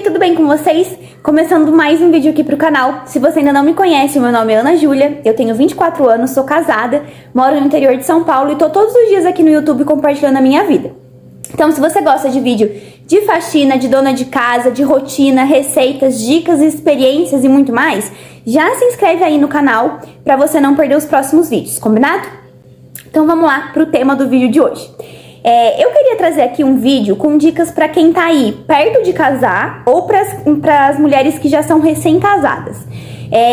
dia, tudo bem com vocês? Começando mais um vídeo aqui pro canal. Se você ainda não me conhece, meu nome é Ana Júlia, eu tenho 24 anos, sou casada, moro no interior de São Paulo e tô todos os dias aqui no YouTube compartilhando a minha vida. Então, se você gosta de vídeo de faxina, de dona de casa, de rotina, receitas, dicas, experiências e muito mais, já se inscreve aí no canal pra você não perder os próximos vídeos, combinado? Então vamos lá pro tema do vídeo de hoje. Eu queria trazer aqui um vídeo com dicas pra quem tá aí perto de casar ou pras mulheres que já são recém-casadas.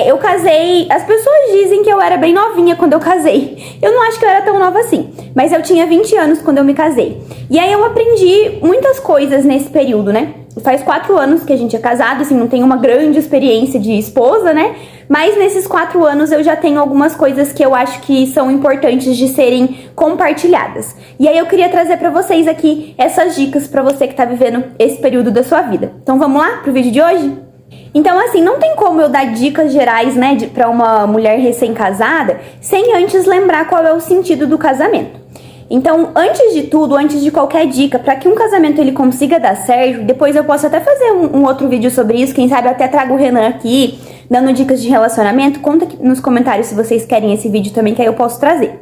Eu casei, as pessoas dizem que eu era bem novinha quando eu casei. Eu não acho que eu era tão nova assim, mas eu tinha 20 anos quando eu me casei. E aí eu aprendi muitas coisas nesse período, né? Faz 4 anos que a gente é casado, assim, não tenho uma grande experiência de esposa, né? Mas nesses 4 anos eu já tenho algumas coisas que eu acho que são importantes de serem compartilhadas. E aí eu queria trazer pra vocês aqui essas dicas pra você que tá vivendo esse período da sua vida. Então vamos lá pro vídeo de hoje? Então, assim, não tem como eu dar dicas gerais, né, pra uma mulher recém-casada, sem antes lembrar qual é o sentido do casamento. Então, antes de tudo, antes de qualquer dica, para que um casamento ele consiga dar certo, depois eu posso até fazer um outro vídeo sobre isso, quem sabe eu até trago o Renan aqui, dando dicas de relacionamento. Conta aqui nos comentários se vocês querem esse vídeo também, que aí eu posso trazer.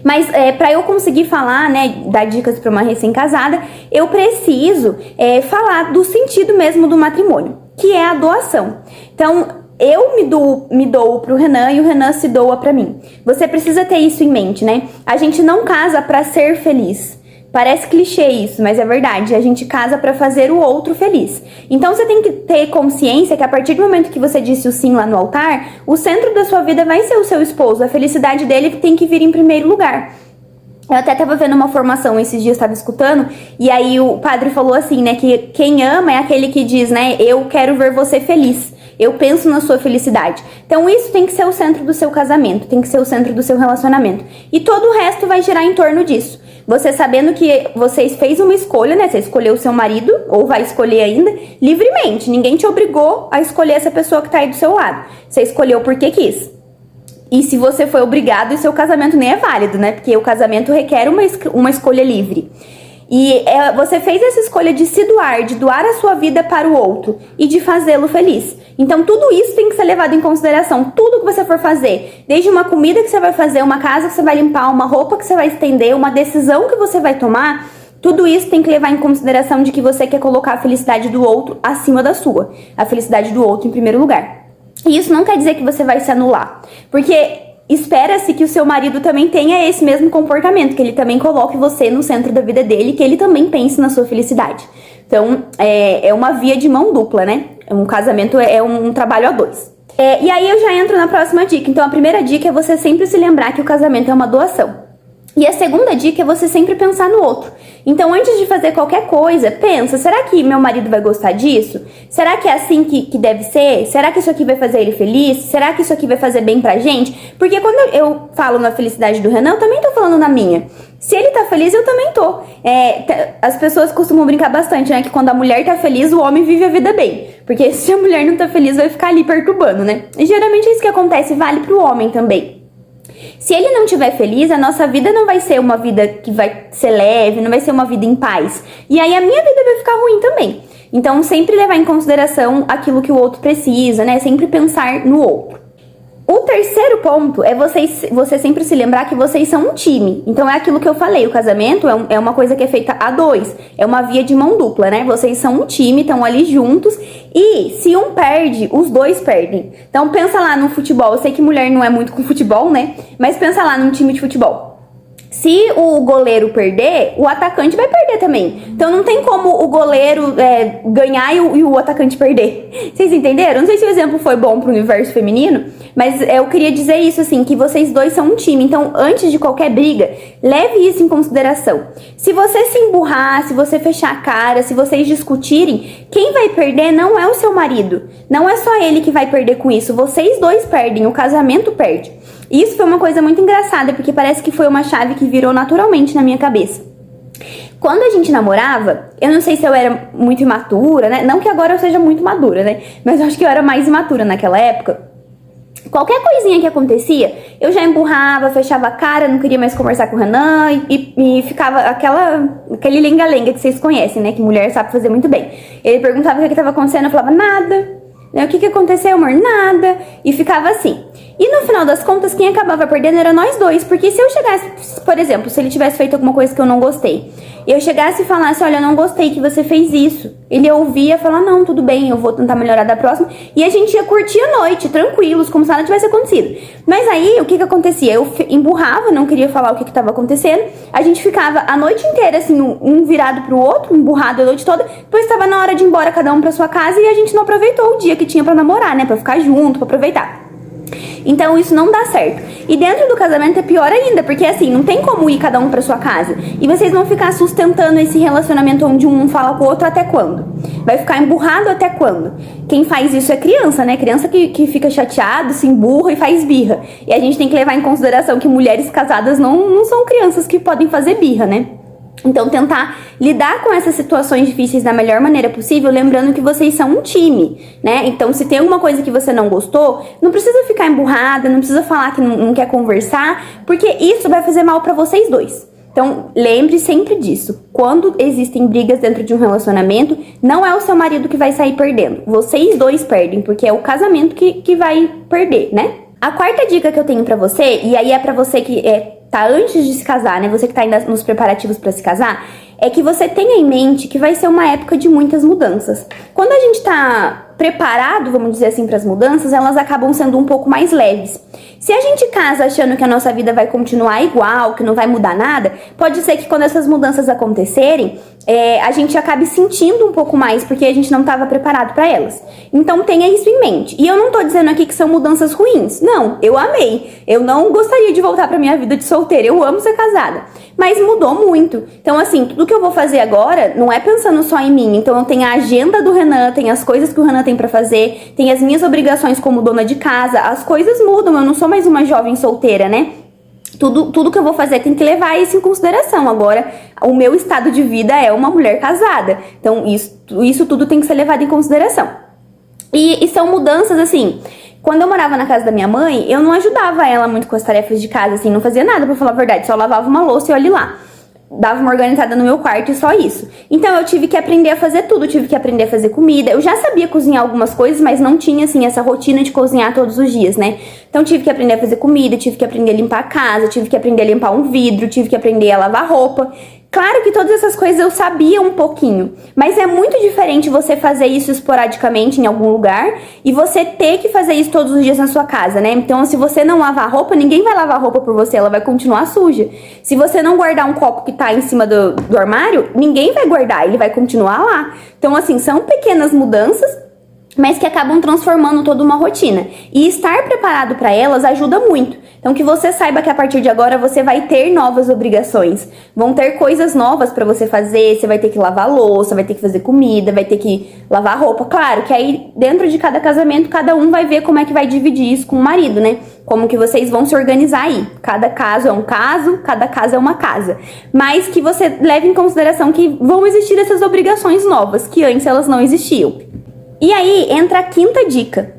Mas para eu conseguir falar, né, dar dicas para uma recém-casada, eu preciso falar do sentido mesmo do matrimônio, que é a doação. Então, eu me dou pro Renan e o Renan se doa pra mim. Você precisa ter isso em mente, né? A gente não casa pra ser feliz. Parece clichê isso, mas é verdade. A gente casa pra fazer o outro feliz. Então você tem que ter consciência que a partir do momento que você disse o sim lá no altar, o centro da sua vida vai ser o seu esposo. A felicidade dele tem que vir em primeiro lugar. Eu até tava vendo uma formação esses dias, tava escutando, e aí o padre falou assim, né, que quem ama é aquele que diz, né, eu quero ver você feliz. Eu penso na sua felicidade. Então isso tem que ser o centro do seu casamento, tem que ser o centro do seu relacionamento. E todo o resto vai girar em torno disso. Você sabendo que você fez uma escolha, né? Você escolheu o seu marido, ou vai escolher ainda, livremente. Ninguém te obrigou a escolher essa pessoa que tá aí do seu lado. Você escolheu porque quis. E se você foi obrigado, o seu casamento nem é válido, né? Porque o casamento requer uma escolha livre. E você fez essa escolha de se doar, de doar a sua vida para o outro e de fazê-lo feliz. Então tudo isso tem que ser levado em consideração, tudo que você for fazer, desde uma comida que você vai fazer, uma casa que você vai limpar, uma roupa que você vai estender, uma decisão que você vai tomar, tudo isso tem que levar em consideração de que você quer colocar a felicidade do outro acima da sua, a felicidade do outro em primeiro lugar. E isso não quer dizer que você vai se anular, porque espera-se que o seu marido também tenha esse mesmo comportamento, que ele também coloque você no centro da vida dele, que ele também pense na sua felicidade. Então, é uma via de mão dupla, né? Um casamento é um trabalho a dois. E aí eu já entro na próxima dica. Então, a primeira dica é você sempre se lembrar que o casamento é uma doação. E a segunda dica é você sempre pensar no outro. Então, antes de fazer qualquer coisa, pensa, será que meu marido vai gostar disso? Será que é assim que deve ser? Será que isso aqui vai fazer ele feliz? Será que isso aqui vai fazer bem pra gente? Porque quando eu falo na felicidade do Renan, eu também tô falando na minha. Se ele tá feliz, eu também tô. As pessoas costumam brincar bastante, né? Que quando a mulher tá feliz, o homem vive a vida bem. Porque se a mulher não tá feliz, vai ficar ali perturbando, né? E geralmente é isso que acontece, vale pro homem também. Se ele não estiver feliz, a nossa vida não vai ser uma vida que vai ser leve, não vai ser uma vida em paz. E aí a minha vida vai ficar ruim também. Então, sempre levar em consideração aquilo que o outro precisa, né? Sempre pensar no outro. O terceiro ponto é você sempre se lembrar que vocês são um time. Então é aquilo que eu falei, o casamento é uma coisa que é feita a dois. É uma via de mão dupla, né? Vocês são um time, estão ali juntos. E se um perde, os dois perdem. Então pensa lá no futebol. Eu sei que mulher não é muito com futebol, né? Mas pensa lá num time de futebol. Se o goleiro perder, o atacante vai perder também. Então não tem como o goleiro ganhar e o atacante perder. Vocês entenderam? Não sei se o exemplo foi bom pro universo feminino, mas eu queria dizer isso assim, que vocês dois são um time. Então antes de qualquer briga, leve isso em consideração. Se você se emburrar, se você fechar a cara, se vocês discutirem, quem vai perder não é o seu marido. Não é só ele que vai perder com isso. Vocês dois perdem, o casamento perde. Isso foi uma coisa muito engraçada, porque parece que foi uma chave que virou naturalmente na minha cabeça. Quando a gente namorava, eu não sei se eu era muito imatura, né? Não que agora eu seja muito madura, né? Mas eu acho que eu era mais imatura naquela época. Qualquer coisinha que acontecia, eu já emburrava, fechava a cara, não queria mais conversar com o Renan e ficava aquele lenga-lenga que vocês conhecem, né? Que mulher sabe fazer muito bem. Ele perguntava o que estava acontecendo, eu falava nada. O que aconteceu, amor? Nada. E ficava assim. E no final das contas, quem acabava perdendo era nós dois. Porque se eu chegasse, por exemplo, se ele tivesse feito alguma coisa que eu não gostei, eu chegasse e falasse, olha, eu não gostei que você fez isso. Ele ouvia e falar, não, tudo bem, eu vou tentar melhorar da próxima. E a gente ia curtir a noite, tranquilos, como se nada tivesse acontecido. Mas aí, o que acontecia? Eu emburrava, não queria falar o que estava acontecendo. A gente ficava a noite inteira, assim, um virado pro outro, emburrado a noite toda. Depois estava na hora de ir embora, cada um pra sua casa. E a gente não aproveitou o dia que tinha pra namorar, né? Pra ficar junto, pra aproveitar. Então isso não dá certo. E dentro do casamento é pior ainda, porque assim, não tem como ir cada um pra sua casa. E vocês vão ficar sustentando esse relacionamento onde um fala com o outro até quando? Vai ficar emburrado até quando? Quem faz isso é criança, né? Criança que fica chateado, se emburra e faz birra. E a gente tem que levar em consideração que mulheres casadas não são crianças que podem fazer birra, né? Então, tentar lidar com essas situações difíceis da melhor maneira possível, lembrando que vocês são um time, né? Então, se tem alguma coisa que você não gostou, não precisa ficar emburrada, não precisa falar que não quer conversar, porque isso vai fazer mal pra vocês dois. Então, lembre sempre disso. Quando existem brigas dentro de um relacionamento, não é o seu marido que vai sair perdendo. Vocês dois perdem, porque é o casamento que vai perder, né? A quarta dica que eu tenho pra você, e aí é pra você que tá antes de se casar, né? Você que tá ainda nos preparativos pra se casar, é que você tenha em mente que vai ser uma época de muitas mudanças. Quando a gente tá preparado, vamos dizer assim, para as mudanças, elas acabam sendo um pouco mais leves. Se a gente casa achando que a nossa vida vai continuar igual, que não vai mudar nada, pode ser que quando essas mudanças acontecerem, a gente acabe sentindo um pouco mais, porque a gente não estava preparado para elas. Então tenha isso em mente. E eu não tô dizendo aqui que são mudanças ruins. Não, eu amei. Eu não gostaria de voltar pra minha vida de solteira. Eu amo ser casada. Mas mudou muito. Então, assim, tudo que eu vou fazer agora não é pensando só em mim. Então, eu tenho a agenda do Renan, tem as coisas que o Renan tem pra fazer, tem as minhas obrigações como dona de casa. As coisas mudam. Eu não sou mais uma jovem solteira, né? Tudo que eu vou fazer tem que levar isso em consideração. Agora, o meu estado de vida é uma mulher casada. Então, isso tudo tem que ser levado em consideração. E são mudanças, assim... Quando eu morava na casa da minha mãe, eu não ajudava ela muito com as tarefas de casa, assim, não fazia nada, pra falar a verdade, só lavava uma louça e olhe lá. Dava uma organizada no meu quarto e só isso. Então eu tive que aprender a fazer tudo, tive que aprender a fazer comida. Eu já sabia cozinhar algumas coisas, mas não tinha, assim, essa rotina de cozinhar todos os dias, né? Então tive que aprender a fazer comida, tive que aprender a limpar a casa, tive que aprender a limpar um vidro, tive que aprender a lavar roupa. Claro que todas essas coisas eu sabia um pouquinho, mas é muito diferente você fazer isso esporadicamente em algum lugar e você ter que fazer isso todos os dias na sua casa, né? Então, se você não lavar a roupa, ninguém vai lavar a roupa por você, ela vai continuar suja. Se você não guardar um copo que tá em cima do armário, ninguém vai guardar, ele vai continuar lá. Então, assim, são pequenas mudanças, mas que acabam transformando toda uma rotina. E estar preparado para elas ajuda muito. Então, que você saiba que a partir de agora você vai ter novas obrigações. Vão ter coisas novas para você fazer, você vai ter que lavar louça, vai ter que fazer comida, vai ter que lavar roupa. Claro que aí, dentro de cada casamento, cada um vai ver como é que vai dividir isso com o marido, né? Como que vocês vão se organizar aí. Cada caso é um caso, cada casa é uma casa. Mas que você leve em consideração que vão existir essas obrigações novas, que antes elas não existiam. E aí entra a quinta dica,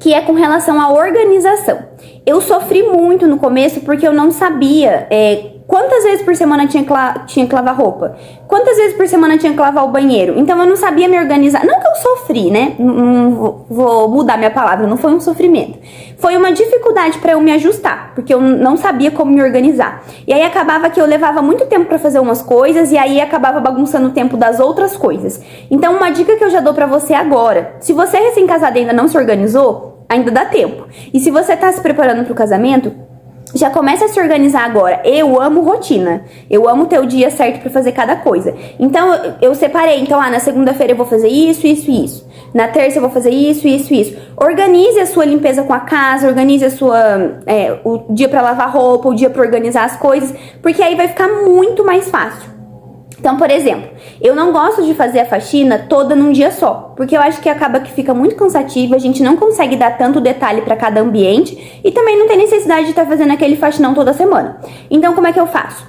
que é com relação à organização. Eu sofri muito no começo porque eu não sabia quantas vezes por semana tinha que lavar roupa, quantas vezes por semana tinha que lavar o banheiro. Então eu não sabia me organizar. Não que eu sofri, né? Não vou mudar minha palavra, não foi um sofrimento. Foi uma dificuldade para eu me ajustar, porque eu não sabia como me organizar. E aí acabava que eu levava muito tempo para fazer umas coisas e aí acabava bagunçando o tempo das outras coisas. Então uma dica que eu já dou para você agora, se você é recém-casado e ainda não se organizou, ainda dá tempo. E se você tá se preparando para o casamento, já começa a se organizar agora. Eu amo rotina. Eu amo ter o dia certo pra fazer cada coisa. Então, eu separei. Então, na segunda-feira eu vou fazer isso, isso e isso. Na terça eu vou fazer isso, isso e isso. Organize a sua limpeza com a casa, organize o dia pra lavar roupa, o dia pra organizar as coisas, porque aí vai ficar muito mais fácil. Então, por exemplo, eu não gosto de fazer a faxina toda num dia só, porque eu acho que acaba que fica muito cansativo, a gente não consegue dar tanto detalhe para cada ambiente e também não tem necessidade de estar fazendo aquele faxinão toda semana. Então, como é que eu faço?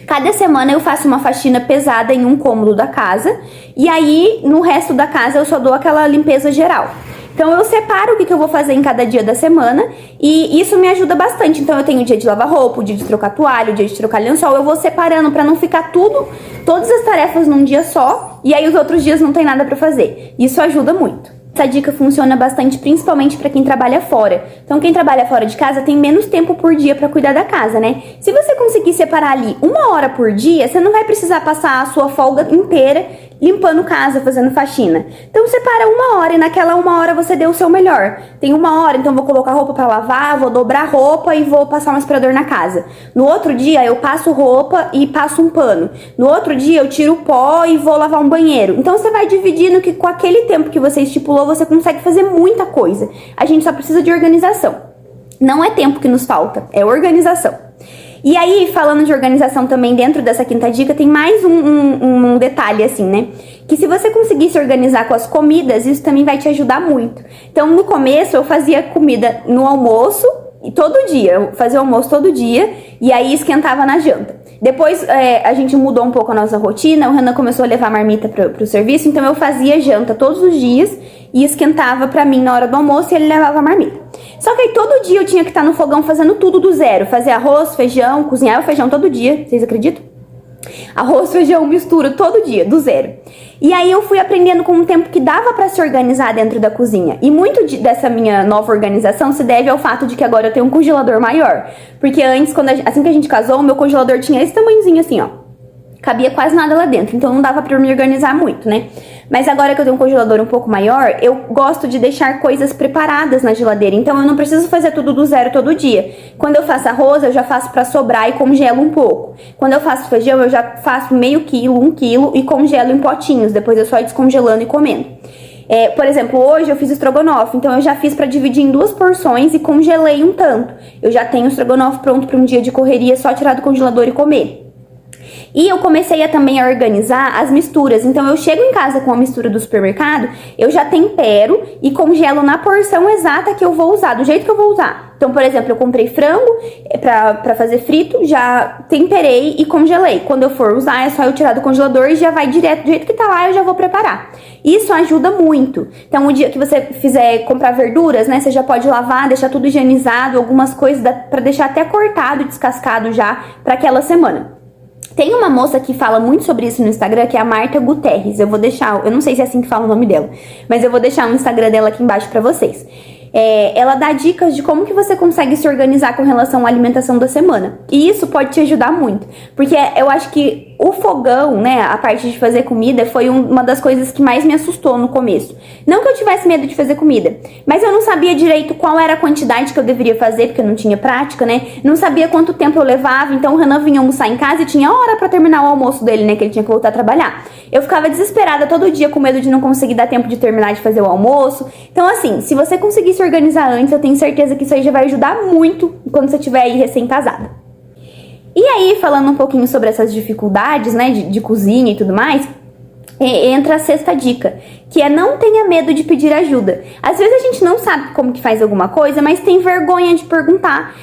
Cada semana eu faço uma faxina pesada em um cômodo da casa e aí no resto da casa eu só dou aquela limpeza geral. Então eu separo o que eu vou fazer em cada dia da semana e isso me ajuda bastante. Então eu tenho o dia de lavar roupa, o dia de trocar toalha, o dia de trocar lençol, eu vou separando pra não ficar todas as tarefas num dia só e aí os outros dias não tem nada pra fazer. Isso ajuda muito. Essa dica funciona bastante, principalmente para quem trabalha fora. Então, quem trabalha fora de casa tem menos tempo por dia para cuidar da casa, né? Se você conseguir separar ali 1 hora por dia, você não vai precisar passar a sua folga inteira limpando casa, fazendo faxina. Então, separa 1 hora e naquela 1 hora você deu o seu melhor. Tem 1 hora, então vou colocar roupa para lavar, vou dobrar roupa e vou passar um aspirador na casa. No outro dia, eu passo roupa e passo um pano. No outro dia, eu tiro o pó e vou lavar um banheiro. Então, você vai dividindo que com aquele tempo que você estipulou, você consegue fazer muita coisa. A gente só precisa de organização. Não é tempo que nos falta, é organização. E aí, falando de organização também, dentro dessa quinta dica, tem mais um detalhe assim, né? Que se você conseguir se organizar com as comidas, isso também vai te ajudar muito. Então, no começo, eu fazia comida no almoço, e todo dia, eu fazia o almoço todo dia, e aí esquentava na janta. Depois, a gente mudou um pouco a nossa rotina, o Renan começou a levar a marmita pro serviço, então eu fazia janta todos os dias, e esquentava pra mim na hora do almoço e ele levava a marmita. Só que aí todo dia eu tinha que estar no fogão fazendo tudo do zero. Fazer arroz, feijão, cozinhar o feijão todo dia. Vocês acreditam? Arroz, feijão, mistura todo dia, do zero. E aí eu fui aprendendo com o tempo que dava pra se organizar dentro da cozinha. E muito dessa minha nova organização se deve ao fato de que agora eu tenho um congelador maior. Porque antes, assim que a gente casou, o meu congelador tinha esse tamanhozinho assim, ó. Cabia quase nada lá dentro, então não dava pra eu me organizar muito, né? Mas agora que eu tenho um congelador um pouco maior, eu gosto de deixar coisas preparadas na geladeira. Então eu não preciso fazer tudo do zero todo dia. Quando eu faço arroz, eu já faço pra sobrar e congelo um pouco. Quando eu faço feijão, eu já faço meio quilo, 1 quilo e congelo em potinhos. Depois eu só ir descongelando e comendo. Por exemplo, hoje eu fiz estrogonofe, então eu já fiz pra dividir em 2 porções e congelei um tanto. Eu já tenho o estrogonofe pronto pra um dia de correria, só tirar do congelador e comer. E eu comecei também a organizar as misturas. Então eu chego em casa com a mistura do supermercado, eu já tempero e congelo na porção exata que eu vou usar, do jeito que eu vou usar. Então, por exemplo, eu comprei frango pra fazer frito, já temperei e congelei. Quando eu for usar, é só eu tirar do congelador e já vai direto, do jeito que tá lá, eu já vou preparar. Isso ajuda muito. Então, o dia que você fizer comprar verduras, né, você já pode lavar, deixar tudo higienizado, algumas coisas pra deixar até cortado e descascado já pra aquela semana. Tem uma moça que fala muito sobre isso no Instagram, que é a Marta Guterres. Eu vou deixar, eu não sei se é assim que fala o nome dela, mas eu vou deixar o Instagram dela aqui embaixo pra vocês. Ela dá dicas de como que você consegue se organizar com relação à alimentação da semana. E isso pode te ajudar muito. Porque eu acho que o fogão, né, a parte de fazer comida, foi uma das coisas que mais me assustou no começo. Não que eu tivesse medo de fazer comida, mas eu não sabia direito qual era a quantidade que eu deveria fazer, porque eu não tinha prática, né? Não sabia quanto tempo eu levava, então o Renan vinha almoçar em casa e tinha hora pra terminar o almoço dele, né, que ele tinha que voltar a trabalhar. Eu ficava desesperada todo dia com medo de não conseguir dar tempo de terminar de fazer o almoço. Então, assim, se você conseguir se organizar antes, eu tenho certeza que isso aí já vai ajudar muito quando você estiver aí recém-casada. E aí, falando um pouquinho sobre essas dificuldades, né, de cozinha e tudo mais, entra a sexta dica, que é não tenha medo de pedir ajuda. Às vezes a gente não sabe como que faz alguma coisa, mas tem vergonha de perguntar,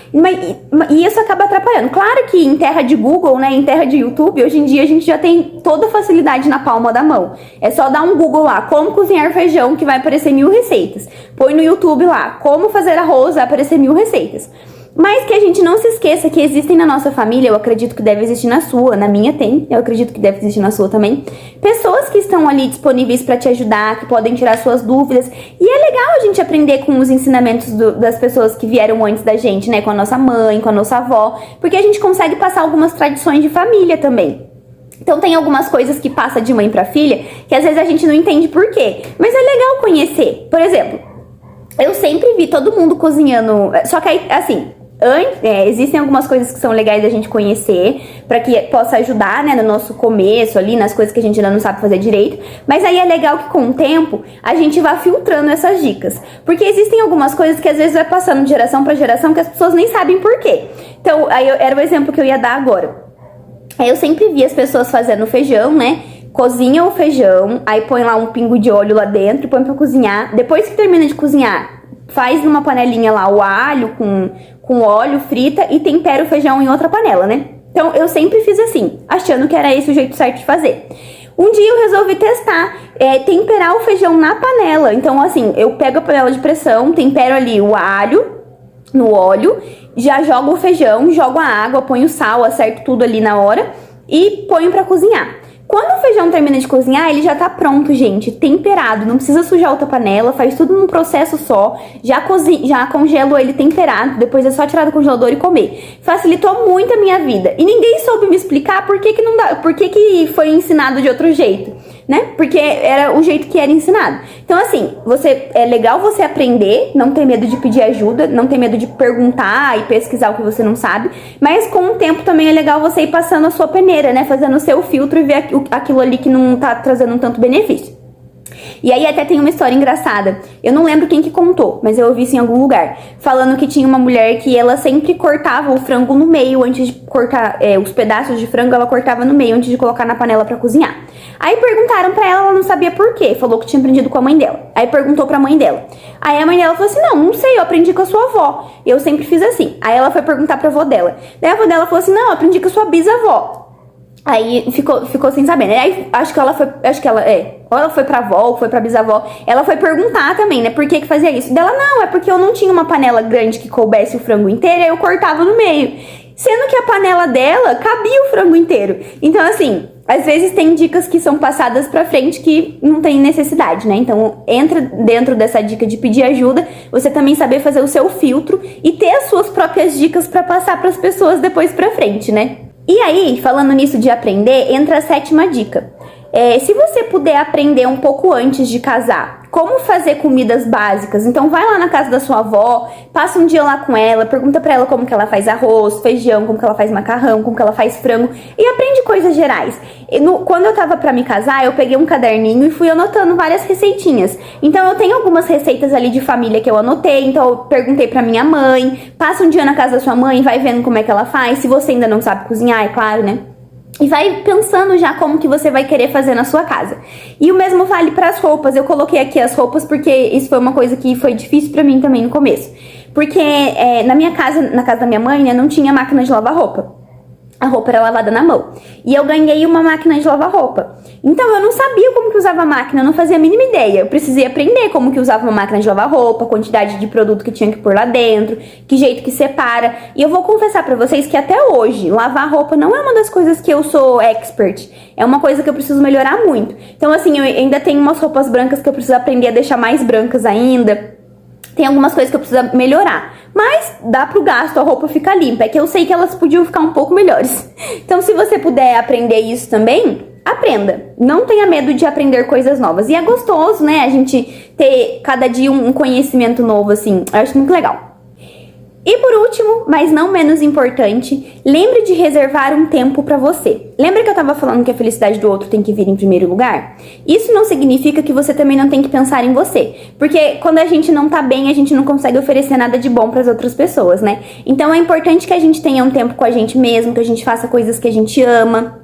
e isso acaba atrapalhando. Claro que em terra de Google, né, em terra de YouTube, hoje em dia a gente já tem toda a facilidade na palma da mão. É só dar um Google lá, como cozinhar feijão, que vai aparecer 1000 receitas. Põe no YouTube lá, como fazer arroz, vai aparecer 1000 receitas. Mas que a gente não se esqueça que existem na nossa família, eu acredito que deve existir na sua, na minha tem, eu acredito que deve existir na sua também, pessoas que estão ali disponíveis para te ajudar, que podem tirar suas dúvidas. E é legal a gente aprender com os ensinamentos das pessoas que vieram antes da gente, né, com a nossa mãe, com a nossa avó, porque a gente consegue passar algumas tradições de família também. Então tem algumas coisas que passa de mãe para filha, que às vezes a gente não entende por quê, mas é legal conhecer. Por exemplo, eu sempre vi todo mundo cozinhando, só que aí, assim, existem algumas coisas que são legais da gente conhecer, pra que possa ajudar, né, no nosso começo ali, nas coisas que a gente ainda não sabe fazer direito. Mas aí é legal que com o tempo a gente vá filtrando essas dicas, porque existem algumas coisas que às vezes vai passando de geração pra geração que as pessoas nem sabem por quê. Então, aí era o exemplo que eu ia dar agora. Eu sempre vi as pessoas fazendo feijão, né? Cozinha o feijão, aí põe lá um pingo de óleo lá dentro, põe pra cozinhar. Depois que termina de cozinhar, faz numa panelinha lá o alho com óleo, frita e tempera o feijão em outra panela, né? Então eu sempre fiz assim, achando que era esse o jeito certo de fazer. Um dia eu resolvi testar, temperar o feijão na panela. Então, assim, eu pego a panela de pressão, tempero ali o alho no óleo, já jogo o feijão, jogo a água, ponho sal, acerto tudo ali na hora e ponho pra cozinhar. Quando o feijão termina de cozinhar, ele já tá pronto, gente, temperado. Não precisa sujar outra panela, faz tudo num processo só. Já congelo ele temperado, depois é só tirar do congelador e comer. Facilitou muito a minha vida. E ninguém soube me explicar por que não dá, por que foi ensinado de outro jeito, né? Porque era o jeito que era ensinado. Então, assim, é legal você aprender, não ter medo de pedir ajuda, não ter medo de perguntar e pesquisar o que você não sabe, mas com o tempo também é legal você ir passando a sua peneira, né? Fazendo o seu filtro e ver aquilo ali que não tá trazendo um tanto benefício. E aí até tem uma história engraçada. Eu não lembro quem que contou, mas eu ouvi isso em algum lugar. Falando que tinha uma mulher que ela sempre cortava o frango no meio antes de cortar os pedaços de frango, ela cortava no meio antes de colocar na panela pra cozinhar. Aí perguntaram pra ela, ela não sabia por quê. Falou que tinha aprendido com a mãe dela. Aí perguntou pra mãe dela. Aí a mãe dela falou assim, não sei, eu aprendi com a sua avó. Eu sempre fiz assim. Aí ela foi perguntar pra avó dela. Daí a avó dela falou assim, não, eu aprendi com a sua bisavó. Aí ficou sem saber, né? Aí ou ela foi pra avó, ou foi pra bisavó. Ela foi perguntar também, né? Por que fazia isso? Dela, não, é porque eu não tinha uma panela grande que coubesse o frango inteiro, aí eu cortava no meio. Sendo que a panela dela cabia o frango inteiro. Então, assim, às vezes tem dicas que são passadas pra frente que não tem necessidade, né? Então, entra dentro dessa dica de pedir ajuda, você também saber fazer o seu filtro e ter as suas próprias dicas pra passar pras pessoas depois pra frente, né? E aí, falando nisso de aprender, entra a 7ª dica. Se você puder aprender um pouco antes de casar, como fazer comidas básicas, então vai lá na casa da sua avó, passa um dia lá com ela, pergunta pra ela como que ela faz arroz, feijão, como que ela faz macarrão, como que ela faz frango e aprende coisas gerais. Quando eu tava pra me casar, eu peguei um caderninho e fui anotando várias receitinhas. Então eu tenho algumas receitas ali de família que eu anotei, então eu perguntei pra minha mãe, passa um dia na casa da sua mãe, vai vendo como é que ela faz, se você ainda não sabe cozinhar, é claro, né? E vai pensando já como que você vai querer fazer na sua casa. E o mesmo vale para as roupas. Eu coloquei aqui as roupas porque isso foi uma coisa que foi difícil para mim também no começo. Porque na minha casa, na casa da minha mãe, né, não tinha máquina de lavar roupa. A roupa era lavada na mão. E eu ganhei uma máquina de lavar roupa. Então eu não sabia como que usava a máquina, eu não fazia a mínima ideia. Eu precisei aprender como que usava uma máquina de lavar roupa, a quantidade de produto que tinha que pôr lá dentro, que jeito que separa. E eu vou confessar pra vocês que até hoje, lavar roupa não é uma das coisas que eu sou expert. É uma coisa que eu preciso melhorar muito. Então assim, eu ainda tenho umas roupas brancas que eu preciso aprender a deixar mais brancas ainda. Tem algumas coisas que eu preciso melhorar. Mas dá pro gasto, a roupa fica limpa. É que eu sei que elas podiam ficar um pouco melhores. Então se você puder aprender isso também, aprenda. Não tenha medo de aprender coisas novas. E é gostoso, né? A gente ter cada dia um conhecimento novo, assim. Eu acho muito legal. E por último, mas não menos importante, lembre de reservar um tempo pra você. Lembra que eu tava falando que a felicidade do outro tem que vir em primeiro lugar? Isso não significa que você também não tem que pensar em você. Porque quando a gente não tá bem, a gente não consegue oferecer nada de bom pras outras pessoas, né? Então é importante que a gente tenha um tempo com a gente mesmo, que a gente faça coisas que a gente ama.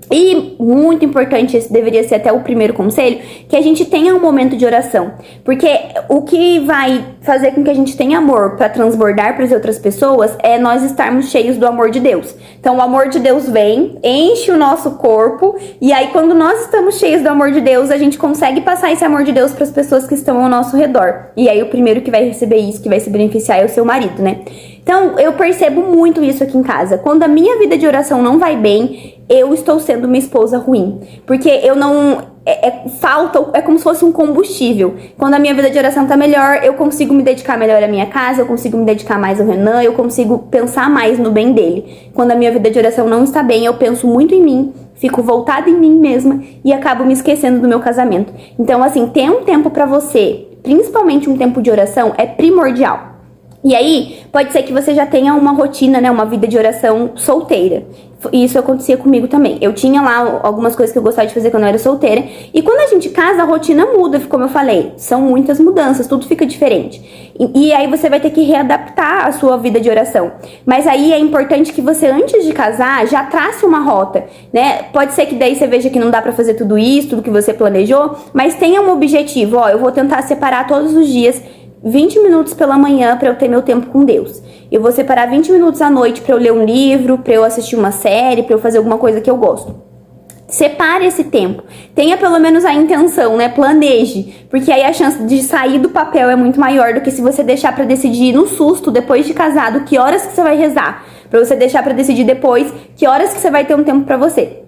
E muito importante, esse deveria ser até o primeiro conselho, que a gente tenha um momento de oração. Porque o que vai fazer com que a gente tenha amor para transbordar para as outras pessoas é nós estarmos cheios do amor de Deus. Então o amor de Deus vem, enche o nosso corpo, e aí quando nós estamos cheios do amor de Deus, a gente consegue passar esse amor de Deus para as pessoas que estão ao nosso redor. E aí o primeiro que vai receber isso, que vai se beneficiar, é o seu marido, né? Então, eu percebo muito isso aqui em casa. Quando a minha vida de oração não vai bem, eu estou sendo uma esposa ruim. Porque eu não... É como se fosse um combustível. Quando a minha vida de oração tá melhor, eu consigo me dedicar melhor à minha casa, eu consigo me dedicar mais ao Renan, eu consigo pensar mais no bem dele. Quando a minha vida de oração não está bem, eu penso muito em mim, fico voltada em mim mesma e acabo me esquecendo do meu casamento. Então, assim, ter um tempo pra você, principalmente um tempo de oração, é primordial. E aí, pode ser que você já tenha uma rotina, né, uma vida de oração solteira. Isso acontecia comigo também. Eu tinha lá algumas coisas que eu gostava de fazer quando eu era solteira. E quando a gente casa, a rotina muda, como eu falei. São muitas mudanças, tudo fica diferente. E aí você vai ter que readaptar a sua vida de oração. Mas aí é importante que você, antes de casar, já trace uma rota, né? Pode ser que daí você veja que não dá pra fazer tudo isso, tudo que você planejou, mas tenha um objetivo. Ó, eu vou tentar separar todos os dias 20 minutos pela manhã para eu ter meu tempo com Deus. Eu vou separar 20 minutos à noite para eu ler um livro, para eu assistir uma série, para eu fazer alguma coisa que eu gosto. Separe esse tempo. Tenha pelo menos a intenção, né? Planeje. Porque aí a chance de sair do papel é muito maior do que se você deixar pra decidir no susto, depois de casado, que horas que você vai rezar. Pra você deixar pra decidir depois que horas que você vai ter um tempo pra você.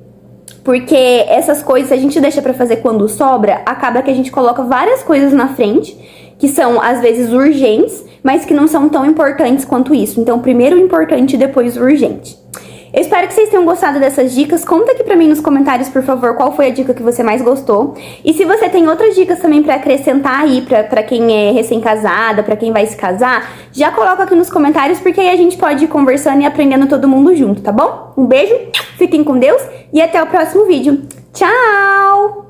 Porque essas coisas, se a gente deixa pra fazer quando sobra, acaba que a gente coloca várias coisas na frente, que são às vezes urgentes, mas que não são tão importantes quanto isso. Então, primeiro o importante e depois o urgente. Eu espero que vocês tenham gostado dessas dicas. Conta aqui pra mim nos comentários, por favor, qual foi a dica que você mais gostou. E se você tem outras dicas também pra acrescentar aí pra quem é recém-casada, pra quem vai se casar, já coloca aqui nos comentários, porque aí a gente pode ir conversando e aprendendo todo mundo junto, tá bom? Um beijo, fiquem com Deus e até o próximo vídeo. Tchau!